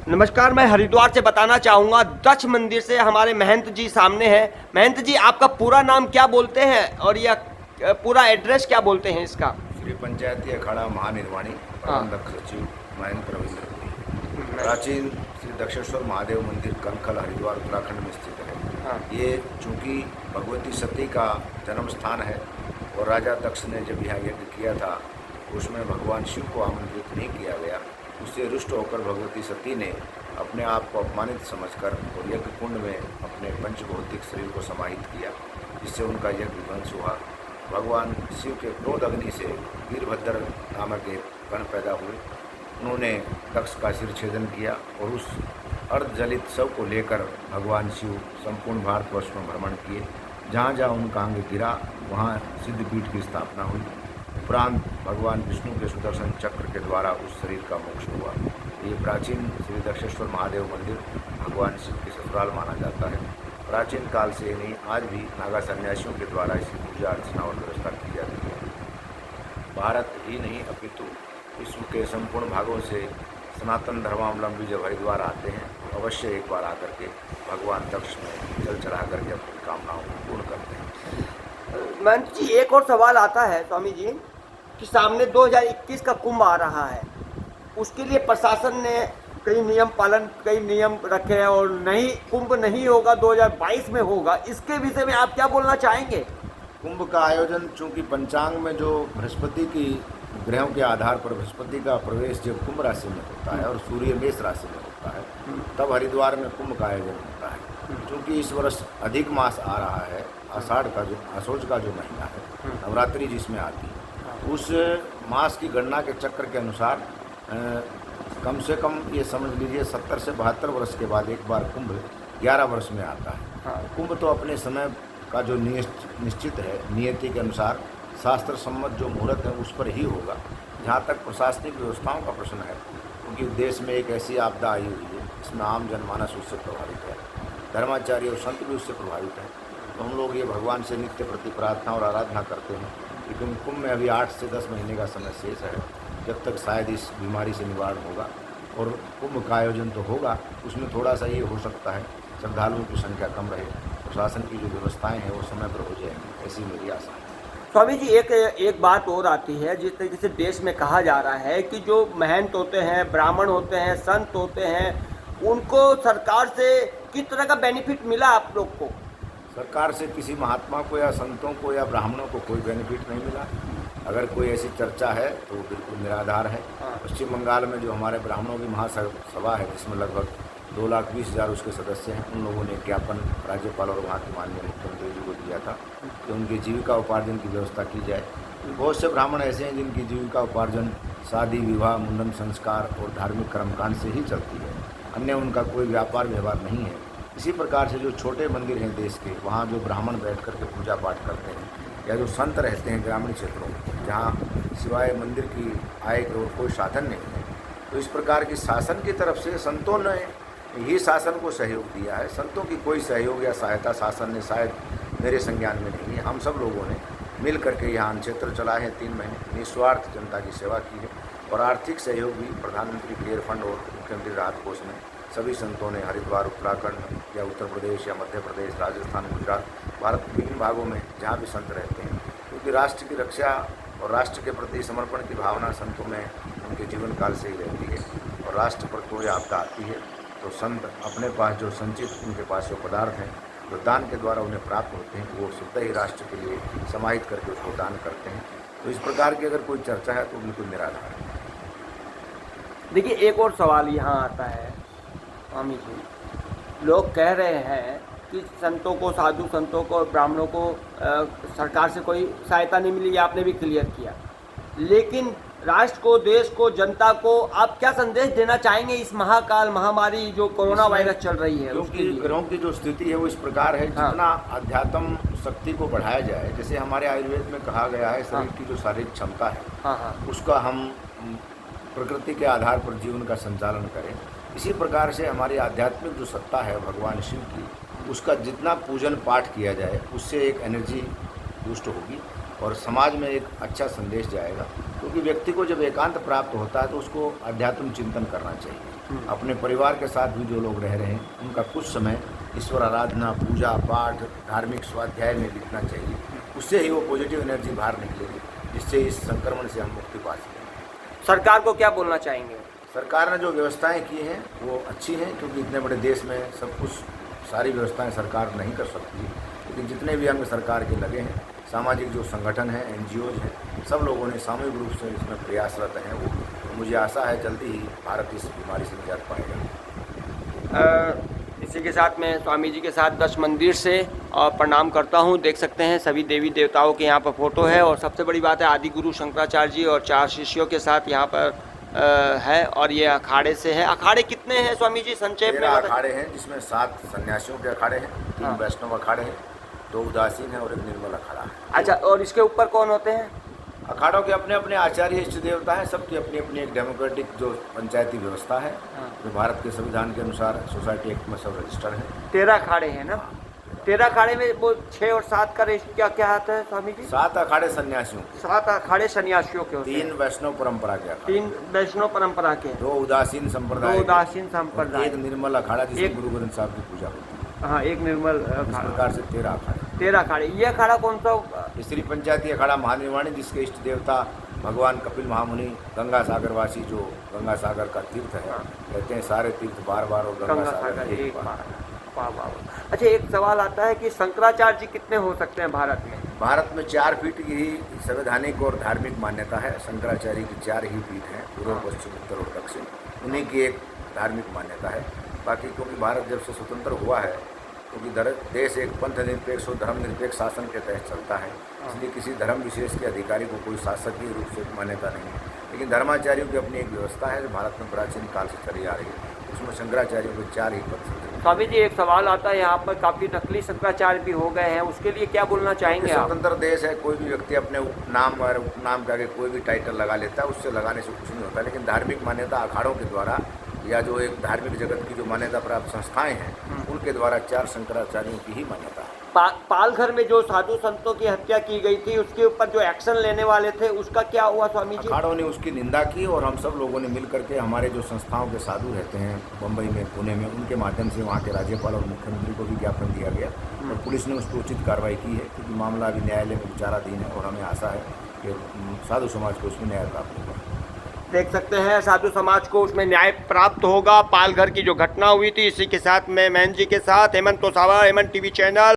नमस्कार, मैं हरिद्वार से बताना चाहूँगा, दक्ष मंदिर से हमारे महंत जी सामने हैं। महंत जी, आपका पूरा नाम क्या बोलते हैं और यह पूरा एड्रेस क्या बोलते हैं इसका? श्री पंचायती अखाड़ा महानिर्वाणी हाँ। प्रबंधक सचिव महेंद्र रविंद्र। मैं- प्राचीन श्री दक्षेश्वर महादेव मंदिर कनखल हरिद्वार उत्तराखंड में स्थित है। हाँ। ये चूंकि भगवती सती का जन्म स्थान है और राजा दक्ष ने जब यहाँ यज्ञ किया था उसमें भगवान शिव को आमंत्रित नहीं किया गया। उससे रुष्ट होकर भगवती सती ने अपने आप को अपमानित समझकर और यज्ञ कुंड में अपने पंचभौतिक शरीर को समाहित किया, जिससे उनका यज्ञ विध्वंस हुआ। भगवान शिव के क्रोध अग्नि से वीरभद्र नामक एक गण पैदा हुए। उन्होंने दक्ष का सिर छेदन किया और उस अर्धजलित शव को लेकर भगवान शिव संपूर्ण भारतवर्ष में भ्रमण किए। जहाँ जहाँ उनका अंग गिरा वहाँ सिद्धपीठ की स्थापना हुई। उपरांत भगवान विष्णु के सुदर्शन चक्र के द्वारा उस शरीर का मोक्ष हुआ। ये प्राचीन श्री दक्षेश्वर महादेव मंदिर भगवान शिव के ससुराल माना जाता है। प्राचीन काल से नहीं, आज भी नागा सन्यासियों के द्वारा इसकी पूजा अर्चना और व्यवस्था की जाती है। भारत ही नहीं अपितु विश्व के संपूर्ण भागों से सनातन धर्मावलंबी जब हरिद्वार आते हैं तो अवश्य एक बार आकर के भगवान दक्ष में जल चढ़ा करके अपनी कामनाओं को पूर्ण करते हैं। महंत जी, एक और सवाल आता है स्वामी जी कि सामने 2021 का कुंभ आ रहा है, उसके लिए प्रशासन ने कई नियम रखे हैं और नहीं, कुंभ नहीं होगा, 2022 में होगा। इसके विषय में आप क्या बोलना चाहेंगे? कुंभ का आयोजन चूंकि पंचांग में जो बृहस्पति की ग्रहों के आधार पर बृहस्पति का प्रवेश जब कुंभ राशि में होता है और सूर्य मेष राशि में होता है, तब हरिद्वार में कुंभ का आयोजन होता है। क्योंकि इस वर्ष अधिक मास आ रहा है, आषाढ़ का जो आशोज का जो महीना है, नवरात्रि जिसमें आती है, उस मास की गणना के चक्र के अनुसार कम से कम ये समझ लीजिए 70 से 72 वर्ष के बाद एक बार कुंभ 11 वर्ष में आता है। कुंभ तो अपने समय का जो निश्चित है, नियति के अनुसार शास्त्र सम्मत जो मुहूर्त है उस पर ही होगा। जहाँ तक प्रशासनिक व्यवस्थाओं का प्रश्न है, क्योंकि देश में एक ऐसी आपदा आई हुई है जिसमें आम जनमानस उससे प्रभावित है, धर्माचार्य और संत भी उससे प्रभावित है, तो हम लोग ये भगवान से नित्य प्रति प्रार्थना और आराधना करते हैं। लेकिन कुंभ में अभी 8 से 10 महीने का समय शेष है, जब तक शायद इस बीमारी से निवारण होगा। और कुंभ का आयोजन तो होगा, उसमें थोड़ा सा ये हो सकता है श्रद्धालुओं की संख्या कम रहे, प्रशासन की जो व्यवस्थाएं हैं वो समय पर हो जाएंगी, ऐसी मेरी आशा है। स्वामी जी, एक बात और आती है, जिस तरीके से देश में कहा जा रहा है कि जो महंत होते हैं, ब्राह्मण होते हैं, संत होते हैं, उनको सरकार से किस तरह का बेनिफिट मिला आप लोग को? सरकार से किसी महात्मा को या संतों को या ब्राह्मणों को कोई बेनिफिट नहीं मिला। अगर कोई ऐसी चर्चा है तो वो बिल्कुल निराधार है। पश्चिम बंगाल में जो हमारे ब्राह्मणों की महासभा है, जिसमें लगभग 2,20,000 उसके सदस्य हैं, उन लोगों ने ज्ञापन राज्यपाल और वहाँ के माननीय मुख्यमंत्री जी को दिया था कि उनकी जीविका उपार्जन की व्यवस्था की जाए। बहुत से ब्राह्मण ऐसे हैं जिनकी जीविका उपार्जन शादी, विवाह, मुंडन संस्कार और धार्मिक कर्मकांड से ही चलती है, अन्य उनका कोई व्यापार व्यवहार नहीं है। इसी प्रकार से जो छोटे मंदिर हैं देश के, वहाँ जो ब्राह्मण बैठ कर के पूजा पाठ करते हैं, या जो संत रहते हैं ग्रामीण क्षेत्रों में, जहाँ सिवाय मंदिर की आय के और कोई साधन नहीं है, तो इस प्रकार की शासन की तरफ से संतों ने ही शासन को सहयोग दिया है। संतों की कोई सहयोग या सहायता शासन ने शायद मेरे संज्ञान में नहीं है। हम सब लोगों ने मिल करके यहाँ क्षेत्र चलाए हैं, 3 महीने निस्वार्थ जनता की सेवा की है। और आर्थिक सहयोग भी प्रधानमंत्री केयर फंड और मुख्यमंत्री राहत कोष में सभी संतों ने हरिद्वार, उत्तराखंड या उत्तर प्रदेश या मध्य प्रदेश, राजस्थान, गुजरात, भारत के विभिन्न भागों में जहाँ भी संत रहते हैं, क्योंकि राष्ट्र की रक्षा और राष्ट्र के प्रति समर्पण की भावना संतों में उनके जीवन काल से ही रहती है। और राष्ट्र पर कोई आपदा आती है तो संत अपने पास जो संचित उनके पास जो पदार्थ हैं, जो दान के द्वारा उन्हें प्राप्त होते हैं, वो स्वतः ही राष्ट्र के लिए समाहित करके उसको दान करते हैं। तो इस प्रकार की अगर कोई चर्चा है तो बिल्कुल निराधार है। देखिए, एक और सवाल यहाँ आता है स्वामी जी, लोग कह रहे हैं कि संतों को, साधु संतों को, ब्राह्मणों को सरकार से कोई सहायता नहीं मिली, ये आपने भी क्लियर किया, लेकिन राष्ट्र को, देश को, जनता को आप क्या संदेश देना चाहेंगे इस महाकाल महामारी जो कोरोना वायरस चल रही है? क्योंकि ग्रहों की जो स्थिति है वो इस प्रकार है, जितना अध्यात्म शक्ति को बढ़ाया जाए, जैसे हमारे आयुर्वेद में कहा गया है, शरीर की जो शारीरिक क्षमता है उसका हम प्रकृति के आधार पर जीवन का संचालन करें। इसी प्रकार से हमारी आध्यात्मिक जो सत्ता है भगवान शिव की, उसका जितना पूजन पाठ किया जाए उससे एक एनर्जी बूस्ट होगी और समाज में एक अच्छा संदेश जाएगा। क्योंकि व्यक्ति को जब एकांत प्राप्त होता है तो उसको अध्यात्म चिंतन करना चाहिए। अपने परिवार के साथ भी जो लोग रह रहे हैं उनका कुछ समय ईश्वर आराधना, पूजा पाठ, धार्मिक स्वाध्याय में बीतना चाहिए। उससे ही वो पॉजिटिव एनर्जी बाहर निकलेगी, जिससे इस संक्रमण से हम मुक्ति पा सकें। सरकार को क्या बोलना चाहेंगे? सरकार ने जो व्यवस्थाएं की हैं वो अच्छी हैं, क्योंकि इतने बड़े देश में सब कुछ सारी व्यवस्थाएं सरकार नहीं कर सकती, लेकिन जितने भी अंग सरकार के लगे हैं, सामाजिक जो संगठन हैं, NGOs हैं, सब लोगों ने सामूहिक रूप से इसमें प्रयासरत हैं। वो तो मुझे आशा है जल्दी ही भारत इस बीमारी से निजात पाएगा। इसी के साथ मैं स्वामी जी के साथ दश मंदिर से प्रणाम करता हूँ। देख सकते हैं सभी देवी देवताओं के यहाँ पर फोटो है, और सबसे बड़ी बात है आदि गुरु शंकराचार्य जी और 4 शिष्यों के साथ यहाँ पर है, और ये अखाड़े से है। अखाड़े कितने हैं स्वामी जी संक्षेप में? 13 अखाड़े हैं, जिसमें 7 सन्यासियों के अखाड़े हैं, 3 वैष्णव अखाड़े हैं, 2 उदासीन हैं और 1 निर्मल अखाड़ा है। अच्छा, और इसके ऊपर कौन होते हैं? अखाड़ों के अपने अपने आचार्य इष्ट देवता हैं, सबकी अपनी अपनी एक डेमोक्रेटिक जो पंचायती व्यवस्था है, जो भारत के संविधान के अनुसार सोसाइटी एक्ट में सब रजिस्टर है। 13 अखाड़े हैं ना? 13 अखाड़े में वो 6 और 7 का रेश क्या क्या आता है स्वामी जी? 7 अखाड़े सन्यासियों के, 7 अखाड़े सन्यासियों के होते हैं, 3 वैष्णव परंपरा के अखाड़े, 3 वैष्णव परंपरा के, 2 उदासीन संप्रदाय, 2 उदासीन संप्रदाय, 1 निर्मल अखाड़ा जिसमें गुरु ग्रंथ साहब की पूजा होती है। हाँ, 1 निर्मल इस अखाड़ा। प्रकार से 13 अखाड़े। 13 अखाड़े। ये अखाड़ा कौन सा? स्त्री पंचायती अखाड़ा महानिर्वाणी, जिसके इष्ट देवता भगवान कपिल महामुनि, गंगा सागरवासी, जो गंगा सागर का तीर्थ है, कहते हैं सारे तीर्थ बार बार और गंगा सागर एक बार। वाह वाह। अच्छा, एक सवाल आता है कि शंकराचार्य जी कितने हो सकते हैं भारत में? भारत में 4 पीठ की ही संवैधानिक और धार्मिक मान्यता है। शंकराचार्य की 4 ही पीठ हैं, पूर्व, पश्चिम, उत्तर और दक्षिण। उन्हीं की एक धार्मिक मान्यता है। बाकी क्योंकि भारत जब से स्वतंत्र हुआ है, क्योंकि देश एक पंथ निरपेक्ष और धर्म निरपेक्ष शासन के तहत चलता है, इसलिए किसी धर्म विशेष के अधिकारी को कोई शासकीय रूप से मान्यता नहीं है। लेकिन धर्माचार्यों की अपनी एक व्यवस्था है जो भारत में प्राचीन काल से चली आ रही है, उसमें शंकराचार्यों के 4 ही पद हैं। स्वामी जी, एक सवाल आता है, यहाँ पर काफ़ी नकली शंकराचार्य भी हो गए हैं, उसके लिए क्या बोलना चाहेंगे आप? स्वतंत्र देश है, कोई भी व्यक्ति अपने उपनाम और उपनाम के आगे कोई भी टाइटल लगा लेता है, उससे लगाने से कुछ नहीं होता। लेकिन धार्मिक मान्यता अखाड़ों के द्वारा या जो एक धार्मिक जगत की जो मान्यता प्राप्त संस्थाएं हैं, उनके द्वारा 4 शंकराचार्यों की ही मान्यता है। पालघर में जो साधु संतों की हत्या की गई थी, उसके ऊपर जो एक्शन लेने वाले थे, उसका क्या हुआ स्वामी जी? अखाड़ों ने उसकी निंदा की और हम सब लोगों ने मिल करके, हमारे जो संस्थाओं के साधु रहते हैं बम्बई में, पुणे में, उनके माध्यम से वहाँ के राज्यपाल और मुख्यमंत्री को भी ज्ञापन दिया गया और पुलिस ने उस पर उचित कार्रवाई की है, क्योंकि मामला अभी न्यायालय में विचाराधीन है और हमें आशा है कि साधु समाज को उसमें न्याय प्राप्त होगा। देख सकते हैं साधु समाज को उसमें न्याय प्राप्त होगा। पालघर की जो घटना हुई थी, इसी के साथ मैं मैन जी के साथ हेमंत तोसावा, हेमंत TV चैनल।